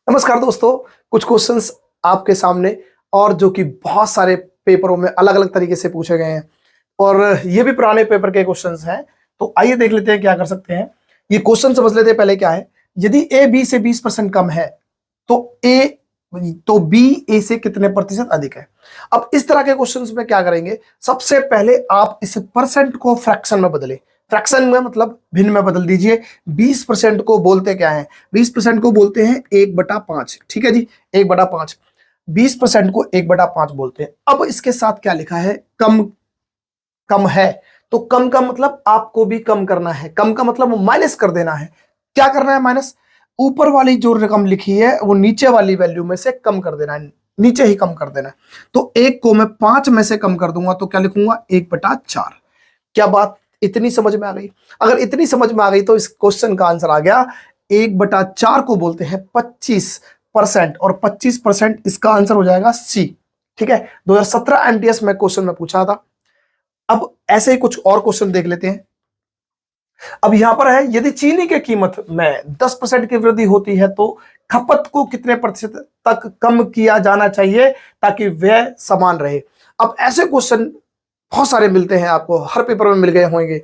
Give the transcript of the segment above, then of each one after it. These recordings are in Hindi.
नमस्कार दोस्तों, कुछ क्वेश्चंस आपके सामने और जो कि बहुत सारे पेपरों में अलग अलग तरीके से पूछे गए हैं और ये भी पुराने पेपर के क्वेश्चंस हैं। तो आइए देख लेते हैं क्या कर सकते हैं। ये क्वेश्चन समझ लेते हैं पहले क्या है। यदि ए बी से 20% कम है तो बी ए से कितने प्रतिशत अधिक है। अब इस तरह के क्वेश्चंस में क्या करेंगे, सबसे पहले आप इस परसेंट को फ्रैक्शन में बदले। फ्रैक्शन में मतलब भिन्न में बदल दीजिए। 20% को बोलते क्या है, 20% को बोलते हैं 1/5। ठीक है जी, 1/5। 20% को 1/5 बोलते हैं। अब इसके साथ क्या लिखा है, कम कम है। तो कम का मतलब आपको भी कम करना है, कम का मतलब माइनस कर देना है। क्या करना है, माइनस। ऊपर वाली जो रकम लिखी है वो नीचे वाली वैल्यू में से कम कर देना है, नीचे ही कम कर देना है। तो 1 को मैं 5 में से कम कर दूंगा तो क्या लिखूंगा, 1/4। क्या बात इतनी समझ में आ गई? अगर इतनी समझ में आ गई तो इस क्वेश्चन का आंसर आ गया। 1/4 को बोलते हैं 25% और 25% इसका आंसर हो जाएगा सी। ठीक है, 2017 एमटीएस में क्वेश्चन में पूछा था। अब ऐसे ही कुछ और क्वेश्चन देख लेते हैं। अब यहां पर है, यदि चीनी की कीमत में 10% की वृद्धि होती है तो खपत को कितने प्रतिशत तक कम किया जाना चाहिए ताकि वह समान रहे। अब ऐसे क्वेश्चन बहुत सारे मिलते हैं आपको, हर पेपर में मिल गए होंगे।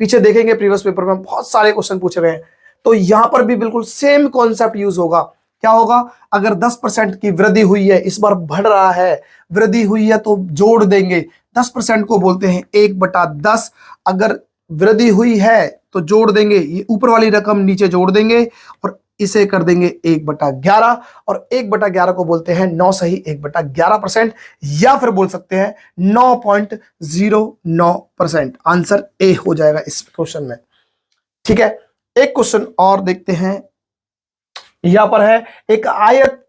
पीछे देखेंगे प्रीवियस पेपर में बहुत सारे क्वेश्चन पूछे गए हैं। तो यहां पर भी बिल्कुल सेम कॉन्सेप्ट यूज होगा। क्या होगा, अगर 10% की वृद्धि हुई है, इस बार बढ़ रहा है, वृद्धि हुई है तो जोड़ देंगे। 10% को बोलते हैं 1/10। अगर वृद्धि हुई है तो जोड़ देंगे, ये ऊपर वाली रकम नीचे जोड़ देंगे और इसे कर देंगे 1/11। और 1/11 को बोलते हैं 9 सही 1/11%, या फिर बोल सकते हैं 9.09%। आंसर ए हो जाएगा इस क्वेश्चन में। ठीक है, एक क्वेश्चन और देखते हैं। यहां पर है, एक आयत,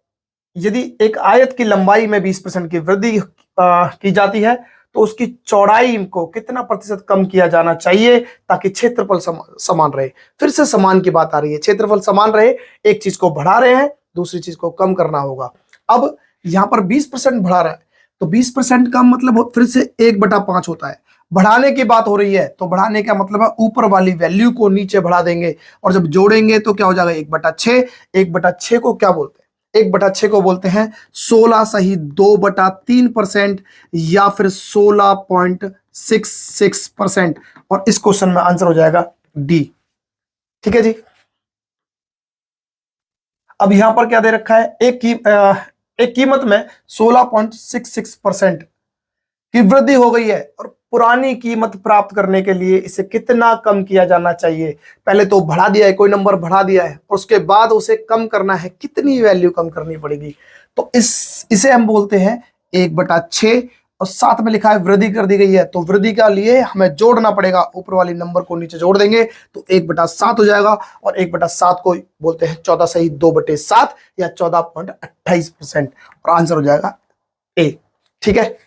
यदि एक आयत की लंबाई में 20% की वृद्धि की जाती है तो उसकी चौड़ाई को कितना प्रतिशत कम किया जाना चाहिए ताकि क्षेत्रफल समान रहे। फिर से समान की बात आ रही है, क्षेत्रफल समान रहे, एक चीज को बढ़ा रहे हैं, दूसरी चीज को कम करना होगा। अब यहां पर 20% बढ़ा रहा है तो 20% का मतलब फिर से 1/5 होता है। बढ़ाने की बात हो रही है तो बढ़ाने का मतलब है ऊपर वाली वैल्यू को नीचे बढ़ा देंगे और जब जोड़ेंगे तो क्या हो जाएगा, 1/6। 1/6 को क्या बोलते हैं, 1/6 को बोलते हैं 16 सही 2/3% या फिर 16.66%। और इस क्वेश्चन में आंसर हो जाएगा डी। ठीक है जी। अब यहां पर क्या दे रखा है, एक कीमत में 16.66% की वृद्धि हो गई है और पुरानी कीमत प्राप्त करने के लिए इसे कितना कम किया जाना चाहिए। पहले तो बढ़ा दिया है, कोई नंबर बढ़ा दिया है और उसके बाद उसे कम करना है, कितनी वैल्यू कम करनी पड़ेगी। तो इसे हम बोलते हैं 1/6 और साथ में लिखा है वृद्धि कर दी गई है तो वृद्धि के लिए हमें जोड़ना पड़ेगा, ऊपर वाली नंबर को नीचे जोड़ देंगे तो 1/7 हो जाएगा। और 1/7 को बोलते हैं 14 सही 2/7 या 14.28% और आंसर हो जाएगा ए। ठीक है।